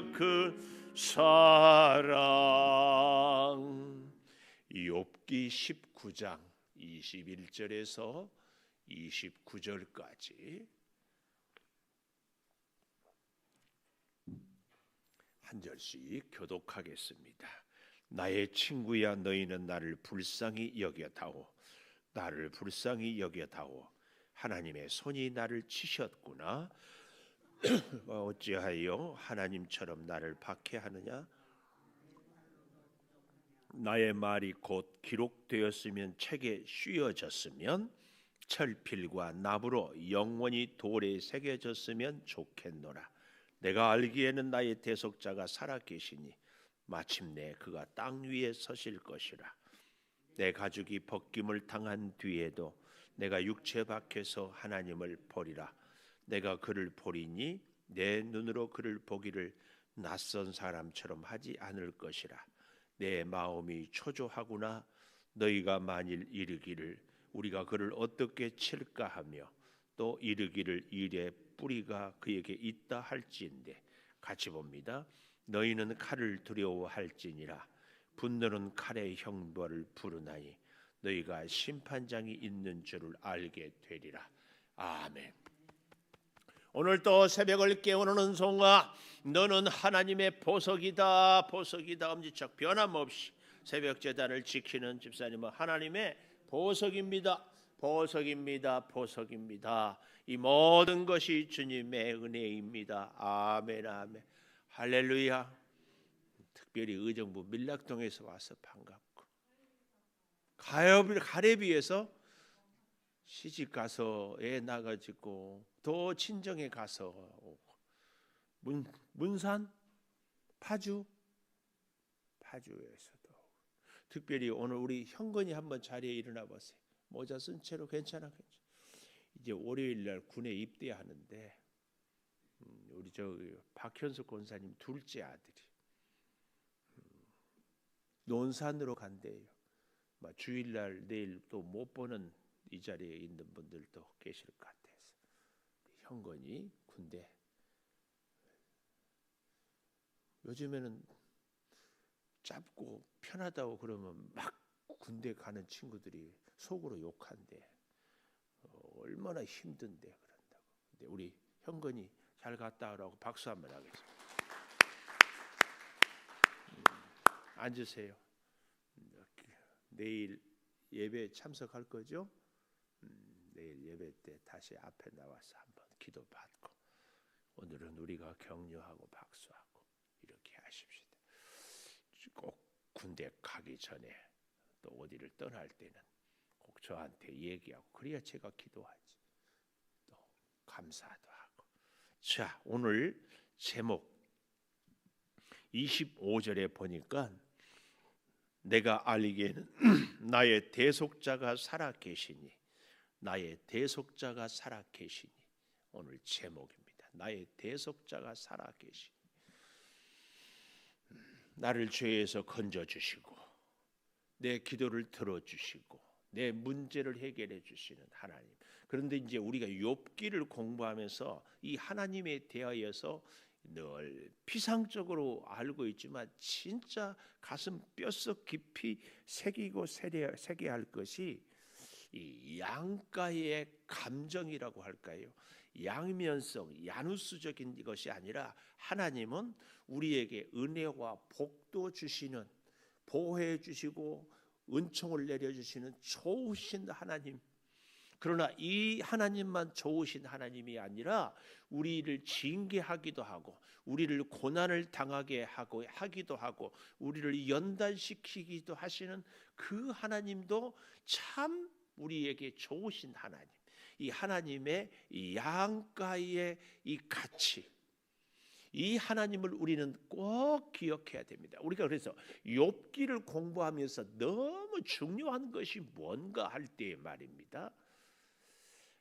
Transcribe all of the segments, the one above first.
그 사랑. 욥기 19장 21절에서 29절까지 한 절씩 교독하겠습니다. 나의 친구야, 너희는 나를 불쌍히 여겨다오. 나를 불쌍히 여겨다오. 하나님의 손이 나를 치셨구나. 어찌하여 하나님처럼 나를 박해하느냐? 나의 말이 곧 기록되었으면 책에 씌어졌으면 철필과 나무로 영원히 돌에 새겨졌으면 좋겠노라. 내가 알기에는 나의 대속자가 살아계시니 마침내 그가 땅 위에 서실 것이라. 내 가죽이 벗김을 당한 뒤에도 내가 육체 밖에서 하나님을 보리라. 내가 그를 보리니 내 눈으로 그를 보기를 낯선 사람처럼 하지 않을 것이라. 내 마음이 초조하구나. 너희가 만일 이르기를 우리가 그를 어떻게 칠까 하며 또 이르기를 일의 뿌리가 그에게 있다 할지인데, 같이 봅니다. 너희는 칼을 두려워할지니라. 분노는 칼의 형벌을 부르나니 너희가 심판장이 있는 줄을 알게 되리라. 아멘. 오늘 또 새벽을 깨우는 은송아, 너는 하나님의 보석이다. 보석이다. 엄지척 변함없이 새벽 제단을 지키는 집사님은 하나님의 보석입니다. 보석입니다. 보석입니다. 이 모든 것이 주님의 은혜입니다. 아멘. 아멘. 할렐루야. 특별히 의정부 밀락동에서 와서 반갑고, 가래비에서 시집 가서 애 나가지고 또 친정에 가서 오고, 문산 파주에서도 특별히 오늘 우리 형건이 한번 자리에 일어나 보세요. 모자 쓴 채로 괜찮아. 이제 월요일 날 군에 입대하는데 우리 박현숙 권사님 둘째 아들이 논산으로 간대요. 주일날 내일 또 못 보는 이 자리에 있는 분들도 계실 것 같아서 형건이 군대, 요즘에는 짧고 편하다고 그러면 막 군대 가는 친구들이 속으로 욕한대. 얼마나 힘든데 그런다고. 근데 우리 형건이 잘 갔다 오라고 박수 한번 하겠습니다. 앉으세요. 내일 예배 참석할 거죠? 내일 예배 때 다시 앞에 나와서 한번 기도받고, 오늘은 우리가 격려하고 박수하고 이렇게 하십시다. 꼭 군대 가기 전에 또 어디를 떠날 때는 꼭 저한테 얘기하고, 그래야 제가 기도하지, 또 감사도 하고. 자, 오늘 제목 25절에 보니까 내가 알기에는 나의 대속자가 살아계시니, 나의 대속자가 살아계시니, 오늘 제목입니다. 나의 대속자가 살아계시니, 나를 죄에서 건져주시고 내 기도를 들어주시고 내 문제를 해결해 주시는 하나님. 그런데 이제 우리가 욥기를 공부하면서 이 하나님에 대하여서 늘 피상적으로 알고 있지만 진짜 가슴 뼛속 깊이 새기고 새겨야 할 것이 이 양가의 감정이라고 할까요? 양면성, 야누스적인 것이 아니라 하나님은 우리에게 은혜와 복도 주시는, 보호해 주시고 은총을 내려주시는 좋으신 하나님. 그러나 이 하나님만 좋으신 하나님이 아니라 우리를 징계하기도 하고, 우리를 고난을 당하게 하기도 하고, 우리를 연단시키기도 하시는 그 하나님도 참 우리에게 좋으신 하나님. 이 하나님의 이 양가의 이 가치, 이 하나님을 우리는 꼭 기억해야 됩니다. 우리가 그래서 욥기를 공부하면서 너무 중요한 것이 뭔가 할 때 말입니다,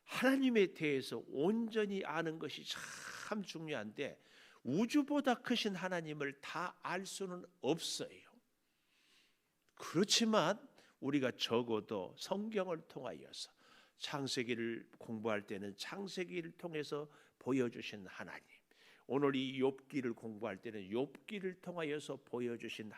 하나님에 대해서 온전히 아는 것이 참 중요한데, 우주보다 크신 하나님을 다 알 수는 없어요. 그렇지만 우리가 적어도 성경을 통하여서, 창세기를 공부할 때는 창세기를 통해서 보여주신 하나님, 오늘 이 욥기를 공부할 때는 욥기를 통하여서 보여주신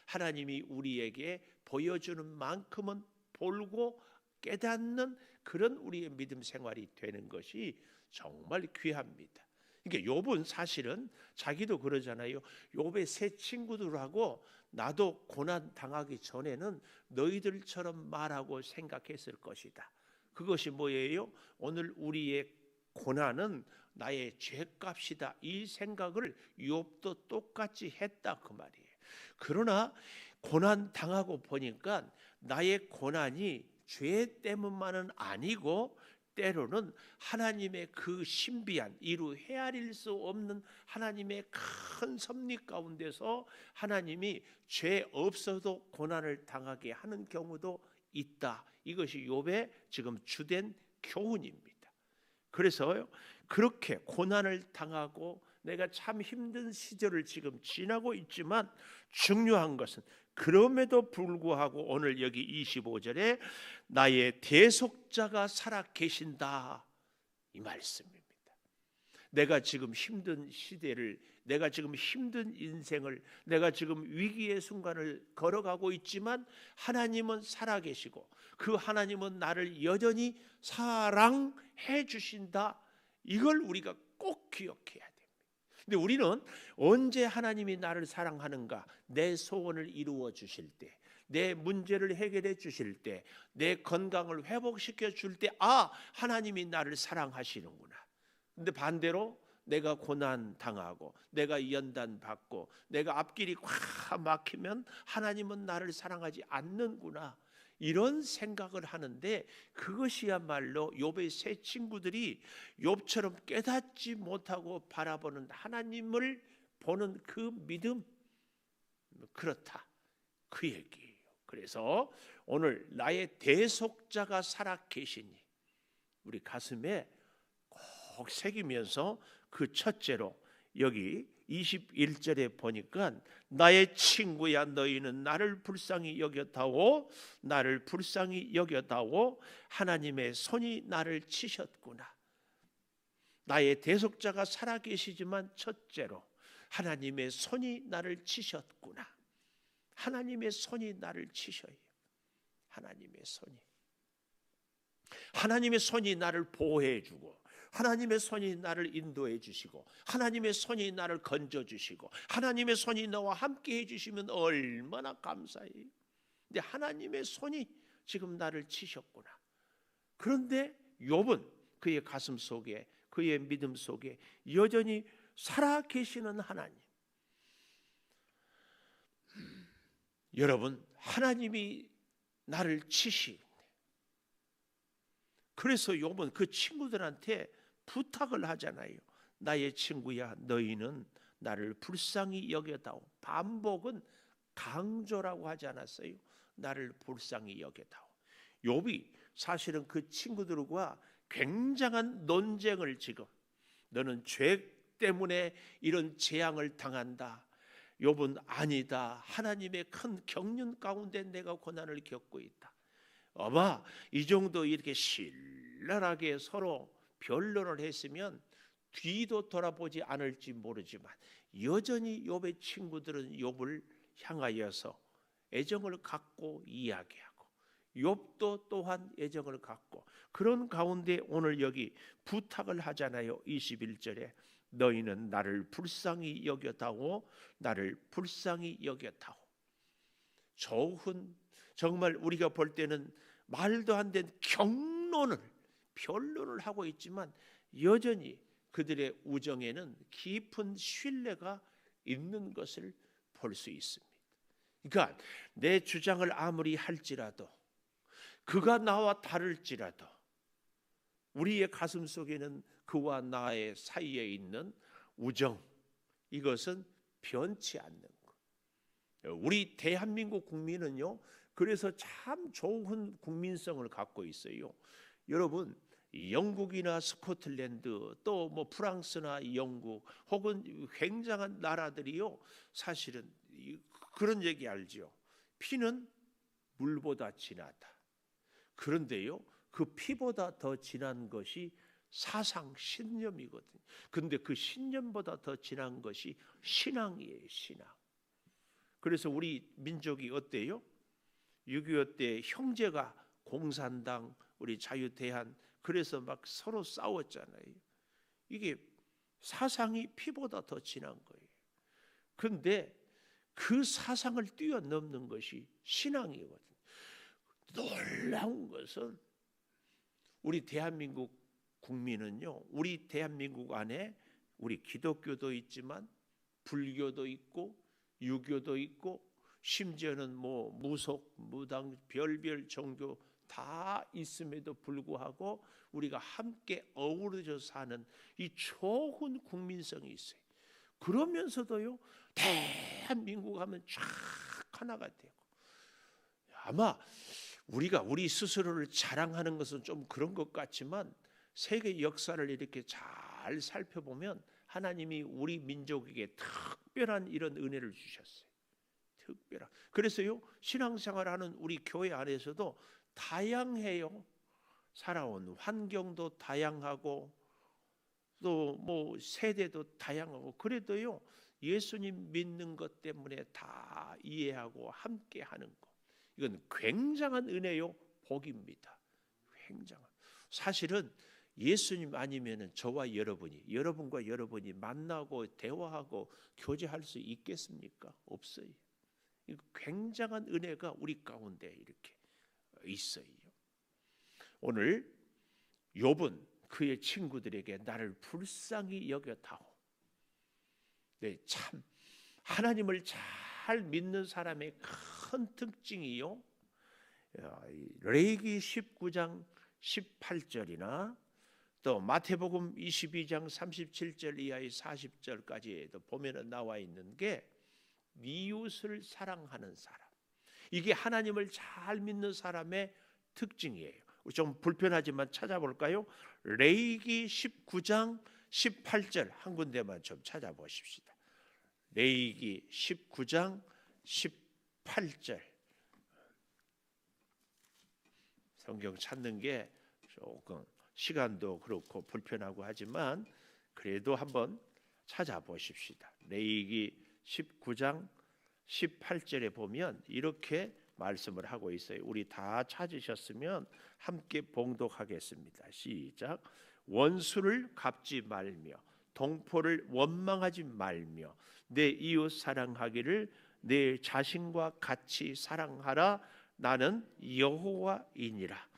하나님이 우리에게 보여주는 만큼은 볼고 깨닫는 그런 우리의 믿음 생활이 되는 것이 정말 귀합니다. 그러니까 욥은 사실은 자기도 그러잖아요. 욥의 세 친구들하고 나도 고난 당하기 전에는 너희들처럼 말하고 생각했을 것이다. 그것이 뭐예요? 오늘 우리의 고난은 나의 죄값이다. 이 생각을 욥도 똑같이 했다 그 말이에요. 그러나 고난 당하고 보니까 나의 고난이 죄 때문만은 아니고 때로는 하나님의 그 신비한 이루 헤아릴 수 없는 하나님의 큰 섭리 가운데서 하나님이 죄 없어도 고난을 당하게 하는 경우도 있다. 이것이 욥의 지금 주된 교훈입니다. 그래서 그렇게 고난을 당하고 내가 참 힘든 시절을 지금 지나고 있지만 중요한 것은 그럼에도 불구하고 오늘 여기 25절에 나의 대속자가 살아 계신다 이 말씀입니다. 내가 지금 힘든 시대를, 내가 지금 힘든 인생을, 내가 지금 위기의 순간을 걸어가고 있지만 하나님은 살아 계시고 그 하나님은 나를 여전히 사랑해 주신다. 이걸 우리가 꼭 기억해야 됩니다. 근데 우리는 언제 하나님이 나를 사랑하는가? 내 소원을 이루어 주실 때, 내 문제를 해결해 주실 때, 내 건강을 회복시켜 줄 때, 아, 하나님이 나를 사랑하시는구나. 근데 반대로 내가 고난 당하고 내가 연단 받고 내가 앞길이 꽉 막히면 하나님은 나를 사랑하지 않는구나. 이런 생각을 하는데 그것이야말로 욥의 세 친구들이 욥처럼 깨닫지 못하고 바라보는 하나님을 보는 그 믿음, 그렇다 그 얘기예요. 그래서 오늘 나의 대속자가 살아 계시니 우리 가슴에 꼭 새기면서 그 첫째로 여기 21절에 보니까 나의 친구야 너희는 나를 불쌍히 여겼다오, 나를 불쌍히 여겼다오, 하나님의 손이 나를 치셨구나. 나의 대속자가 살아계시지만 첫째로 하나님의 손이 나를 치셨구나. 하나님의 손이 나를 치셔요. 하나님의 손이 나를 보호해 주고 하나님의 손이 나를 인도해 주시고 하나님의 손이 나를 건져 주시고 하나님의 손이 나와 함께 해주시면 얼마나 감사해요. 근데 하나님의 손이 지금 나를 치셨구나. 그런데 욥은 그의 가슴 속에, 그의 믿음 속에 여전히 살아계시는 하나님. 여러분, 하나님이 나를 치시. 그래서 욥은 그 친구들한테 부탁을 하잖아요. 나의 친구야 너희는 나를 불쌍히 여겨다오. 반복은 강조라고 하지 않았어요. 나를 불쌍히 여겨다오. 욥이 사실은 그 친구들과 굉장한 논쟁을 지금, 너는 죄 때문에 이런 재앙을 당한다. 욥은 아니다. 하나님의 큰 경륜 가운데 내가 고난을 겪고 있다. 아마 이 정도 이렇게 신랄하게 서로 변론을 했으면 뒤도 돌아보지 않을지 모르지만 여전히 욥의 친구들은 욥을 향하여서 애정을 갖고 이야기하고 욥도 또한 애정을 갖고 그런 가운데 오늘 여기 부탁을 하잖아요. 21절에 너희는 나를 불쌍히 여겨다오, 나를 불쌍히 여겨다오. 좋은, 정말 우리가 볼 때는 말도 안 되는 변론을 하고 있지만 여전히 그들의 우정에는 깊은 신뢰가 있는 것을 볼 수 있습니다. 그러니까 내 주장을 아무리 할지라도 그가 나와 다를지라도 우리의 가슴 속에는 그와 나의 사이에 있는 우정, 이것은 변치 않는 것. 우리 대한민국 국민은요, 그래서 참 좋은 국민성을 갖고 있어요. 여러분, 영국이나 스코틀랜드 또 뭐 프랑스나 영국 혹은 굉장한 나라들이요, 사실은 그런 얘기 알죠. 피는 물보다 진하다. 그런데요, 그 피보다 더 진한 것이 사상, 신념이거든요. 근데 그 신념보다 더 진한 것이 신앙이에요. 신앙. 그래서 우리 민족이 어때요? 6.25 때 형제가 공산당, 우리 자유대한, 그래서 막 서로 싸웠잖아요. 이게 사상이 피보다 더 진한 거예요. 그런데 그 사상을 뛰어넘는 것이 신앙이거든요. 놀라운 것은 우리 대한민국 국민은요, 우리 대한민국 안에 우리 기독교도 있지만 불교도 있고 유교도 있고 심지어는 뭐 무속, 무당, 별별 종교 다 있음에도 불구하고 우리가 함께 어우러져 사는 이 좋은 국민성이 있어요. 그러면서도요, 대한민국 하면 쫙 하나가 되고, 아마 우리가 우리 스스로를 자랑하는 것은 좀 그런 것 같지만 세계 역사를 이렇게 잘 살펴보면 하나님이 우리 민족에게 특별한 이런 은혜를 주셨어요. 특별한. 그래서요, 신앙생활하는 우리 교회 안에서도 다양해요. 살아온 환경도 다양하고 또 뭐 세대도 다양하고, 그래도요 예수님 믿는 것 때문에 다 이해하고 함께 하는 것, 이건 굉장한 은혜요, 복입니다. 굉장한. 사실은 예수님 아니면은 저와 여러분과 여러분이 만나고 대화하고 교제할 수 있겠습니까? 없어요. 굉장한 은혜가 우리 가운데 이렇게 있어요. 오늘 욥은 그의 친구들에게 나를 불쌍히 여겨다오. 네, 참 하나님을 잘 믿는 사람의 큰 특징이요, 레위기 19장 18절이나 또 마태복음 22장 37절 이하의 40절까지도 보면은 나와 있는 게 이웃을 사랑하는 사람. 이게 하나님을 잘 믿는 사람의 특징이에요. 좀 불편하지만 찾아볼까요? 레위기 19장 18절 한 군데만 좀 찾아보십시다. 레위기 19장 18절. 성경 찾는 게 조금 시간도 그렇고 불편하고 하지만 그래도 한번 찾아보십시다. 레위기 19장 18절에 보면 이렇게 말씀을 하고 있어요. 우리 다 찾으셨으면 함께 봉독하겠습니다. 시작. 원수를 갚지 말며 동포를 원망하지 말며 내 이웃 사랑하기를 내 자신과 같이 사랑하라. 나는 여호와이니라.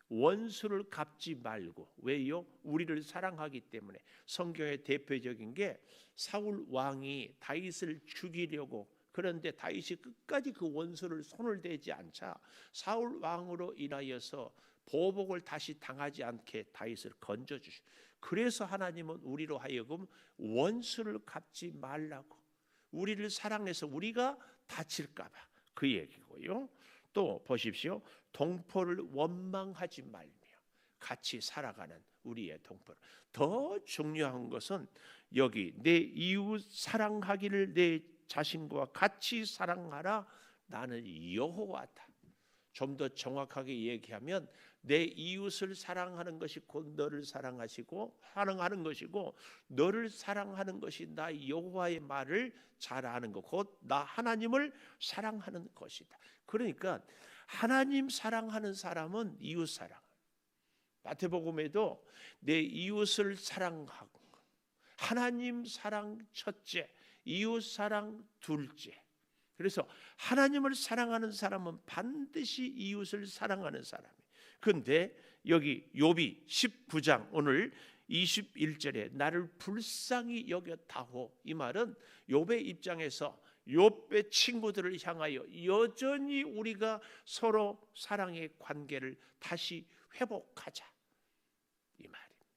원수를 갚지 말고. 왜요? 우리를 사랑하기 때문에. 성경의 대표적인 게 사울 왕이 다윗을 죽이려고, 그런데 다윗이 끝까지 그 원수를 손을 대지 않자 사울 왕으로 인하여서 보복을 다시 당하지 않게 다윗을 건져주시고, 그래서 하나님은 우리로 하여금 원수를 갚지 말라고, 우리를 사랑해서 우리가 다칠까 봐 그 얘기고요. 또 보십시오. 동포를 원망하지 말며 같이 살아가는 우리의 동포. 더 중요한 것은 여기 내 이웃 사랑하기를 내 자신과 같이 사랑하라. 나는 여호와다. 좀 더 정확하게 얘기하면 내 이웃을 사랑하는 것이 곧 너를 사랑하시고 사랑하는 것이고, 너를 사랑하는 것이 나 여호와의 말을 잘 아는 것, 곧 나 하나님을 사랑하는 것이다. 그러니까 하나님 사랑하는 사람은 이웃 사랑. 마태복음에도 내 이웃을 사랑하고, 하나님 사랑 첫째, 이웃 사랑 둘째. 그래서 하나님을 사랑하는 사람은 반드시 이웃을 사랑하는 사람이에요. 그런데 여기 욥이 19장 오늘 21절에 나를 불쌍히 여겼다고, 이 말은 욥의 입장에서 욥의 친구들을 향하여 여전히 우리가 서로 사랑의 관계를 다시 회복하자, 이 말입니다.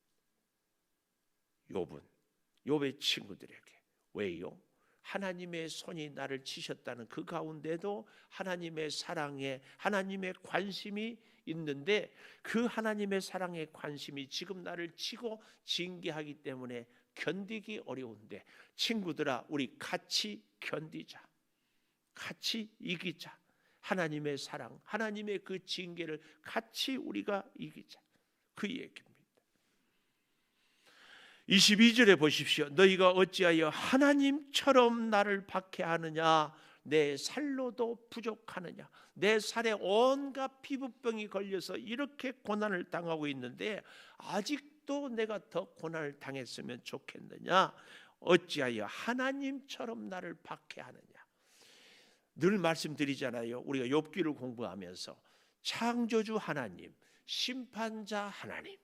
욥은 욥의 친구들에게, 왜요? 하나님의 손이 나를 치셨다는 그 가운데도 하나님의 사랑에, 하나님의 관심이 있는데, 그 하나님의 사랑의 관심이 지금 나를 치고 징계하기 때문에 견디기 어려운데, 친구들아 우리 같이 견디자, 같이 이기자. 하나님의 사랑, 하나님의 그 징계를 같이 우리가 이기자, 그 얘기입니다. 22절에 보십시오. 너희가 어찌하여 하나님처럼 나를 박해하느냐? 내 살로도 부족하느냐? 내 살에 온갖 피부병이 걸려서 이렇게 고난을 당하고 있는데 아직도 내가 더 고난을 당했으면 좋겠느냐? 어찌하여 하나님처럼 나를 박해하느냐? 늘 말씀드리잖아요. 우리가 욥기를 공부하면서 창조주 하나님, 심판자 하나님.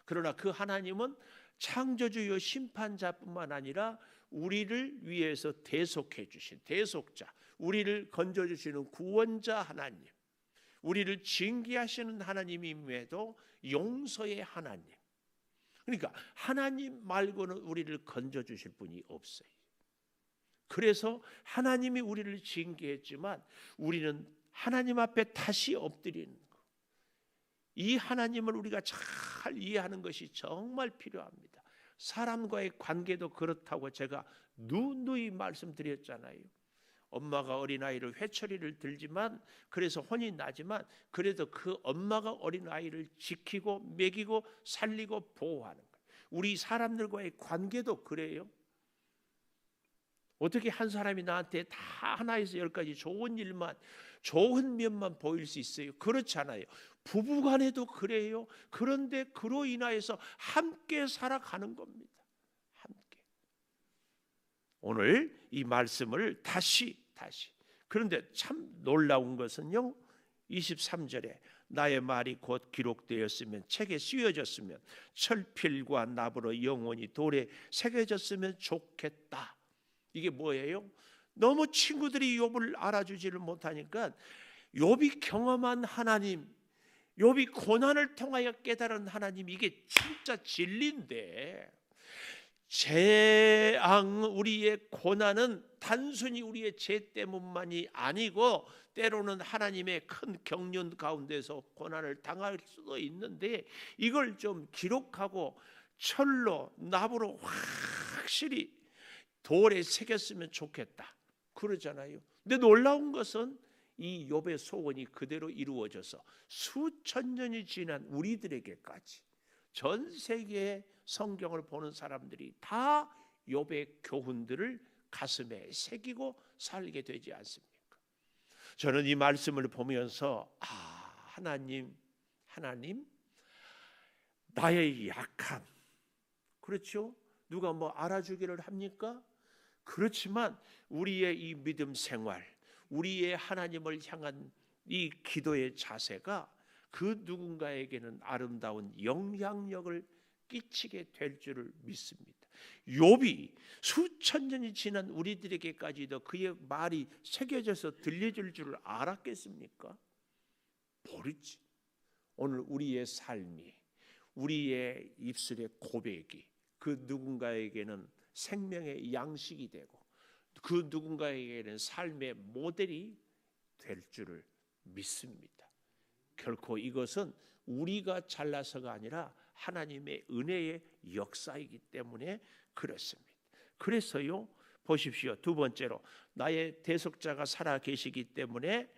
그러나 그 하나님은 창조주요 심판자뿐만 아니라 우리를 위해서 대속해 주신 대속자, 우리를 건져 주시는 구원자 하나님, 우리를 징계하시는 하나님임에도 용서의 하나님. 그러니까 하나님 말고는 우리를 건져 주실 분이 없어요. 그래서 하나님이 우리를 징계했지만 우리는 하나님 앞에 다시 엎드리는 것. 이 하나님을 우리가 잘 이해하는 것이 정말 필요합니다. 사람과의 관계도 그렇다고 제가 누누이 말씀드렸잖아요. 엄마가 어린아이를 회초리를 들지만 그래서 혼이 나지만 그래도 그 엄마가 어린아이를 지키고 먹이고 살리고 보호하는 거예요. 우리 사람들과의 관계도 그래요. 어떻게 한 사람이 나한테 다 하나에서 열까지 좋은 일만, 좋은 면만 보일 수 있어요? 그렇잖아요. 부부간에도 그래요. 그런데 그로 인하여서 함께 살아가는 겁니다. 함께. 오늘 이 말씀을 다시 그런데 참 놀라운 것은요, 23절에 나의 말이 곧 기록되었으면 책에 쓰여졌으면 철필과 납으로 영원히 돌에 새겨졌으면 좋겠다. 이게 뭐예요? 너무 친구들이 욥을 알아주지를 못하니까 욥이 경험한 하나님, 욥이 고난을 통하여 깨달은 하나님, 이게 진짜 진리인데 재앙, 우리의 고난은 단순히 우리의 죄 때문만이 아니고 때로는 하나님의 큰 경륜 가운데서 고난을 당할 수도 있는데 이걸 좀 기록하고 철로 납으로 확실히 돌에 새겼으면 좋겠다 그러잖아요. 근데 놀라운 것은 이 욥의 소원이 그대로 이루어져서 수천 년이 지난 우리들에게까지 전 세계의 성경을 보는 사람들이 다 욥의 교훈들을 가슴에 새기고 살게 되지 않습니까? 저는 이 말씀을 보면서 하나님 나의 약함, 그렇죠? 누가 뭐 알아주기를 합니까? 그렇지만 우리의 이 믿음 생활, 우리의 하나님을 향한 이 기도의 자세가 그 누군가에게는 아름다운 영향력을 끼치게 될 줄을 믿습니다. 욥이 수천 년이 지난 우리들에게까지도 그의 말이 새겨져서 들려질 줄을 알았겠습니까? 모르지. 오늘 우리의 삶이, 우리의 입술의 고백이 그 누군가에게는 생명의 양식이 되고 그 누군가에게는 삶의 모델이 될 줄을 믿습니다. 결코 이것은 우리가 잘나서가 아니라 하나님의 은혜의 역사이기 때문에 그렇습니다. 그래서요, 보십시오. 두 번째로 나의 대속자가 살아 계시기 때문에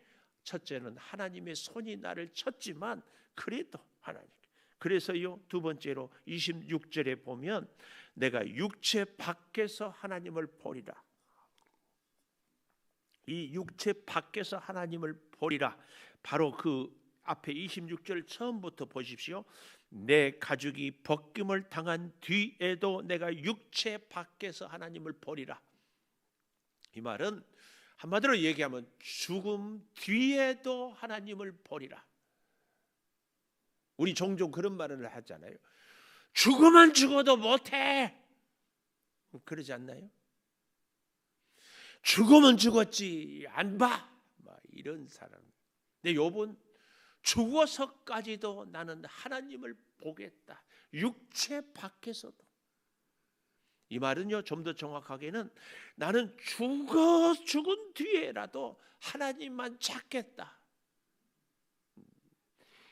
첫째는 하나님의 손이 나를 쳤지만 그래도 하나님. 그래서요, 두 번째로 26절에 보면 내가 육체 밖에서 하나님을 보리라. 이 육체 밖에서 하나님을 보리라. 바로 그 앞에 26절 처음부터 보십시오. 내 가죽이 벗김을 당한 뒤에도 내가 육체 밖에서 하나님을 보리라. 이 말은 한마디로 얘기하면 죽음 뒤에도 하나님을 보리라. 우리 종종 그런 말을 하잖아요. 죽으면 죽어도 못해. 그러지 않나요? 죽으면 죽었지 안 봐. 이런 사람. 근데 욥은 죽어서까지도 나는 하나님을 보겠다. 육체 밖에서도. 이 말은요, 좀 더 정확하게는 나는 죽은 뒤에라도 하나님만 찾겠다.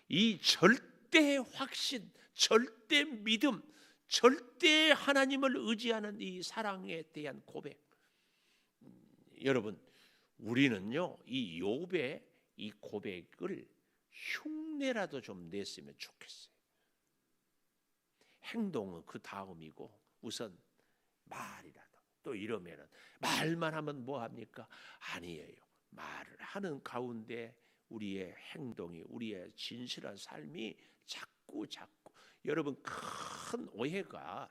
이 절대 확신, 절대 믿음, 절대 하나님을 의지하는 이 사랑에 대한 고백. 여러분, 우리는요, 이 욥의 이 고백을 흉내라도 좀 냈으면 좋겠어요. 행동은 그 다음이고 우선 말이라도. 또 이러면은 말만 하면 뭐 합니까? 아니에요. 말을 하는 가운데 우리의 행동이, 우리의 진실한 삶이 자꾸 여러분, 큰 오해가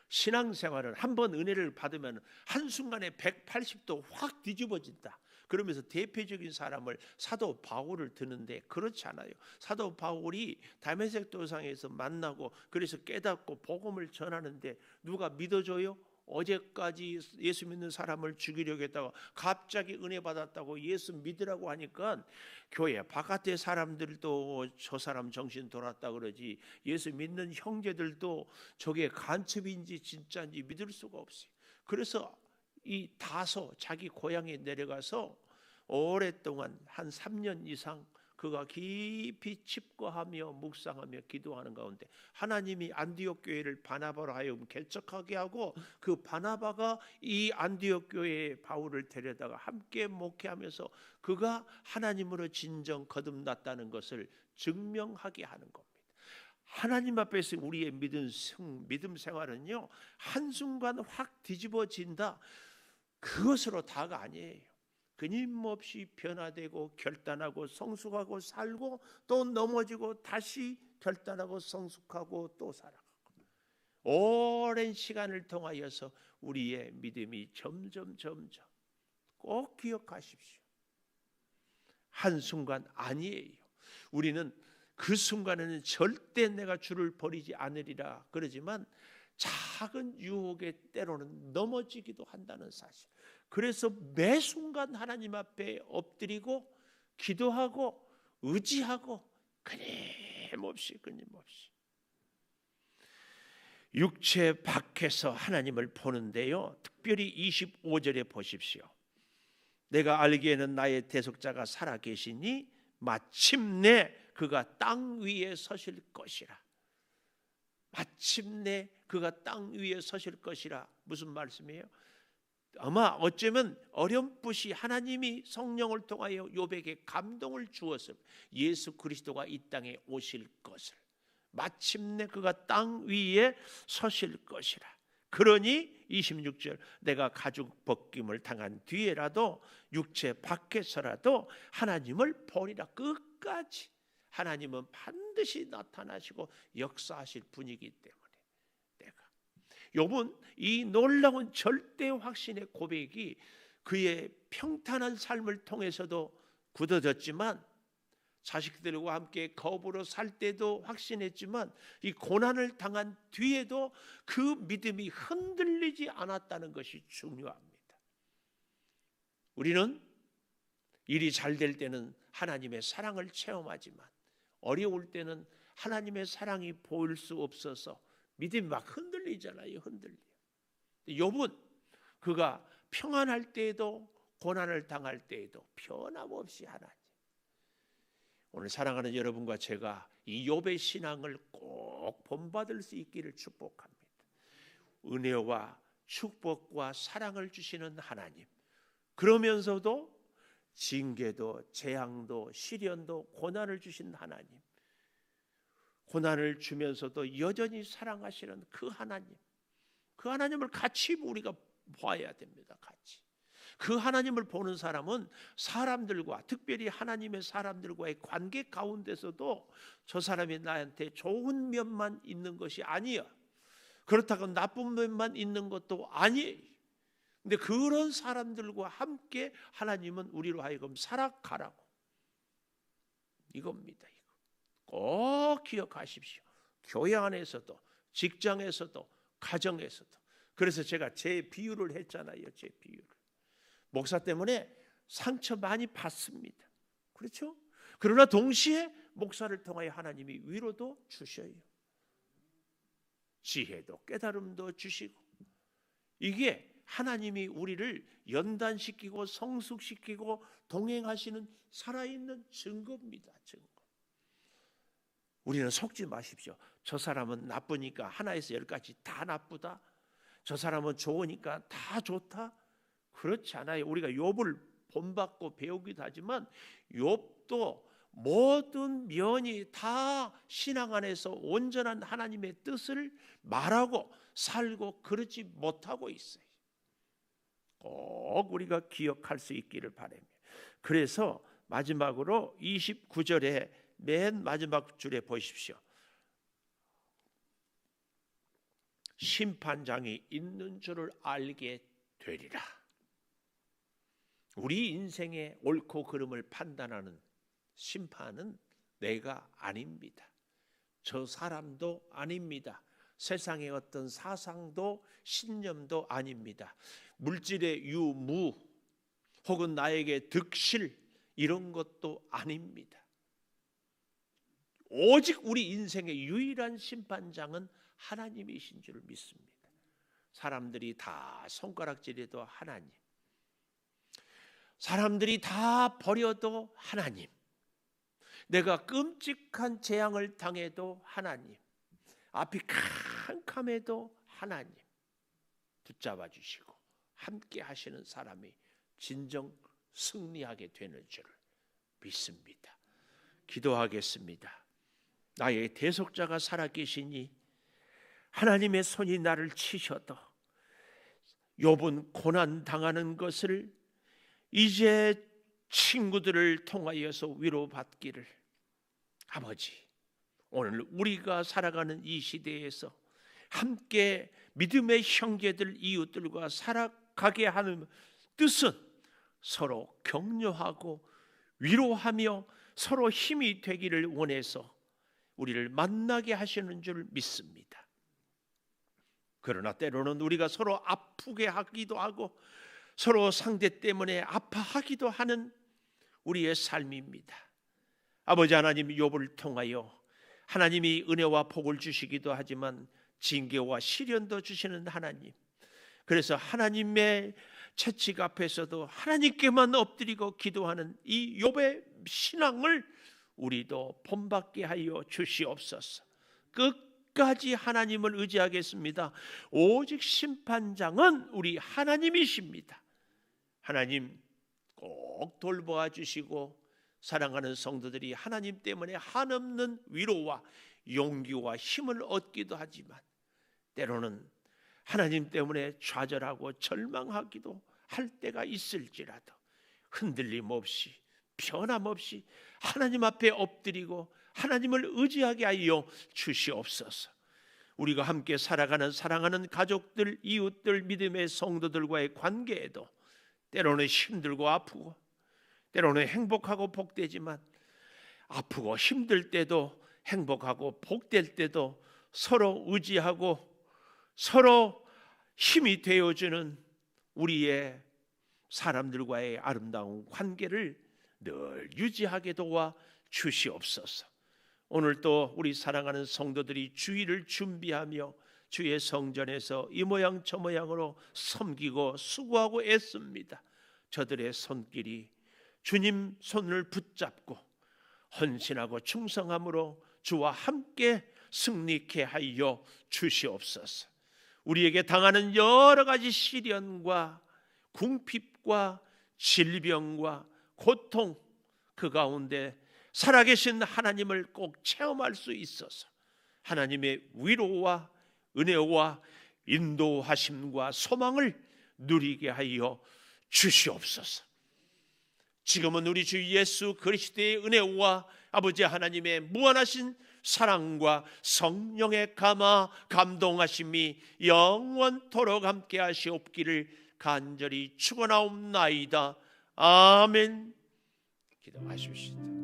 신앙생활은 한번 은혜를 받으면 한순간에 180도 확 뒤집어진다. 그러면서 대표적인 사람을 사도 바울을 드는데 그렇지 않아요. 사도 바울이 다메섹 도상에서 만나고 그래서 깨닫고 복음을 전하는데 누가 믿어줘요? 어제까지 예수 믿는 사람을 죽이려고 했다가 갑자기 은혜 받았다고 예수 믿으라고 하니까 교회 바깥의 사람들도 저 사람 정신 돌았다 그러지, 예수 믿는 형제들도 저게 간첩인지 진짜인지 믿을 수가 없어요. 그래서 이 다소 자기 고향에 내려가서 오랫동안 한 3년 이상 그가 깊이 칩거하며 묵상하며 기도하는 가운데 하나님이 안디옥 교회를 바나바로 하여금 개척하게 하고 그 바나바가 이 안디옥 교회에 바울을 데려다가 함께 목회하면서 그가 하나님으로 진정 거듭났다는 것을 증명하게 하는 겁니다. 하나님 앞에서 우리의 믿음 생활은요, 한순간 확 뒤집어진다, 그것으로 다가 아니에요. 끊임없이 변화되고 결단하고 성숙하고 살고 또 넘어지고 다시 결단하고 성숙하고 또 살아가고 오랜 시간을 통하여서 우리의 믿음이 점점 꼭 기억하십시오. 한순간 아니에요. 우리는 그 순간에는 절대 내가 주를 버리지 않으리라 그러지만 작은 유혹에 때로는 넘어지기도 한다는 사실. 그래서 매 순간 하나님 앞에 엎드리고 기도하고 의지하고 끊임없이 육체 밖에서 하나님을 보는데요, 특별히 25절에 보십시오. 내가 알기에는 나의 대속자가 살아계시니 마침내 그가 땅 위에 서실 것이라. 마침내 그가 땅 위에 서실 것이라. 무슨 말씀이에요? 아마 어쩌면 어렴풋이 하나님이 성령을 통하여 욥에게 감동을 주었을, 예수 그리스도가 이 땅에 오실 것을, 마침내 그가 땅 위에 서실 것이라. 그러니 26절, 내가 가죽 벗김을 당한 뒤에라도 육체 밖에서라도 하나님을 보리라. 끝까지 하나님은 반드시 나타나시고 역사하실 분이기 때문에 욥은 이 놀라운 절대 확신의 고백이 그의 평탄한 삶을 통해서도 굳어졌지만, 자식들과 함께 거부로 살 때도 확신했지만, 이 고난을 당한 뒤에도 그 믿음이 흔들리지 않았다는 것이 중요합니다. 우리는 일이 잘 될 때는 하나님의 사랑을 체험하지만 어려울 때는 하나님의 사랑이 보일 수 없어서 믿음이 막 흔들리잖아요. 욥은 그가 평안할 때에도 고난을 당할 때에도 변함없이 하나님. 오늘 사랑하는 여러분과 제가 이 욥의 신앙을 꼭 본받을 수 있기를 축복합니다. 은혜와 축복과 사랑을 주시는 하나님, 그러면서도 징계도 재앙도 시련도 고난을 주신 하나님, 고난을 주면서도 여전히 사랑하시는 그 하나님, 그 하나님을 같이 우리가 봐야 됩니다. 같이. 그 하나님을 보는 사람은 사람들과, 특별히 하나님의 사람들과의 관계 가운데서도 저 사람이 나한테 좋은 면만 있는 것이 아니야, 그렇다고 나쁜 면만 있는 것도 아니에요. 근데 그런 사람들과 함께 하나님은 우리로 하여금 살아가라고, 이겁니다. 꼭 기억하십시오. 교회 안에서도, 직장에서도, 가정에서도. 그래서 제가 제 비유를 했잖아요. 제 비유를. 목사 때문에 상처 많이 받습니다. 그렇죠? 그러나 동시에 목사를 통하여 하나님이 위로도 주셔요. 지혜도 깨달음도 주시고, 이게 하나님이 우리를 연단시키고 성숙시키고 동행하시는 살아있는 증거입니다. 증거. 우리는 속지 마십시오. 저 사람은 나쁘니까 하나에서 열까지 다 나쁘다, 저 사람은 좋으니까 다 좋다, 그렇지 않아요. 우리가 욥을 본받고 배우기도 하지만 욥도 모든 면이 다 신앙 안에서 온전한 하나님의 뜻을 말하고 살고 그러지 못하고 있어요. 꼭 우리가 기억할 수 있기를 바랍니다. 그래서 마지막으로 29절에 맨 마지막 줄에 보십시오. 심판장이 있는 줄을 알게 되리라. 우리 인생의 옳고 그름을 판단하는 심판은 내가 아닙니다. 저 사람도 아닙니다. 세상의 어떤 사상도 신념도 아닙니다. 물질의 유무 혹은 나에게 득실 이런 것도 아닙니다. 오직 우리 인생의 유일한 심판장은 하나님이신 줄 믿습니다. 사람들이 다 손가락질해도 하나님, 사람들이 다 버려도 하나님, 내가 끔찍한 재앙을 당해도 하나님, 앞이 캄캄해도 하나님 붙잡아 주시고 함께 하시는 사람이 진정 승리하게 되는 줄 믿습니다. 기도하겠습니다. 나의 대속자가 살아계시니 하나님의 손이 나를 치셔도 욥은 고난 당하는 것을 이제 친구들을 통하여서 위로받기를, 아버지 오늘 우리가 살아가는 이 시대에서 함께 믿음의 형제들 이웃들과 살아가게 하는 뜻은 서로 격려하고 위로하며 서로 힘이 되기를 원해서 우리를 만나게 하시는 줄 믿습니다. 그러나 때로는 우리가 서로 아프게 하기도 하고 서로 상대 때문에 아파하기도 하는 우리의 삶입니다. 아버지 하나님, 욥을 통하여 하나님이 은혜와 복을 주시기도 하지만 징계와 시련도 주시는 하나님, 그래서 하나님의 채찍 앞에서도 하나님께만 엎드리고 기도하는 이 욥의 신앙을 우리도 본받게 하여 주시옵소서. 끝까지 하나님을 의지하겠습니다. 오직 심판장은 우리 하나님이십니다. 하나님 꼭 돌보아 주시고 사랑하는 성도들이 하나님 때문에 한없는 위로와 용기와 힘을 얻기도 하지만 때로는 하나님 때문에 좌절하고 절망하기도 할 때가 있을지라도 흔들림 없이 변함없이 하나님 앞에 엎드리고 하나님을 의지하게 하여 주시옵소서. 우리가 함께 살아가는 사랑하는 가족들, 이웃들, 믿음의 성도들과의 관계에도 때로는 힘들고 아프고 때로는 행복하고 복되지만 아프고 힘들 때도 행복하고 복될 때도 서로 의지하고 서로 힘이 되어주는 우리의 사람들과의 아름다운 관계를 늘 유지하게 도와 주시옵소서. 오늘 또 우리 사랑하는 성도들이 주일을 준비하며 주의 성전에서 이 모양 저 모양으로 섬기고 수고하고 애씁니다. 저들의 손길이 주님 손을 붙잡고 헌신하고 충성함으로 주와 함께 승리케 하여 주시옵소서. 우리에게 당하는 여러 가지 시련과 궁핍과 질병과 고통, 그 가운데 살아계신 하나님을 꼭 체험할 수 있어서 하나님의 위로와 은혜와 인도하심과 소망을 누리게 하여 주시옵소서. 지금은 우리 주 예수 그리스도의 은혜와 아버지 하나님의 무한하신 사랑과 성령의 감화 감동하심이 영원토록 함께 하시옵기를 간절히 축원하옵나이다. 아멘. 기도하십시다.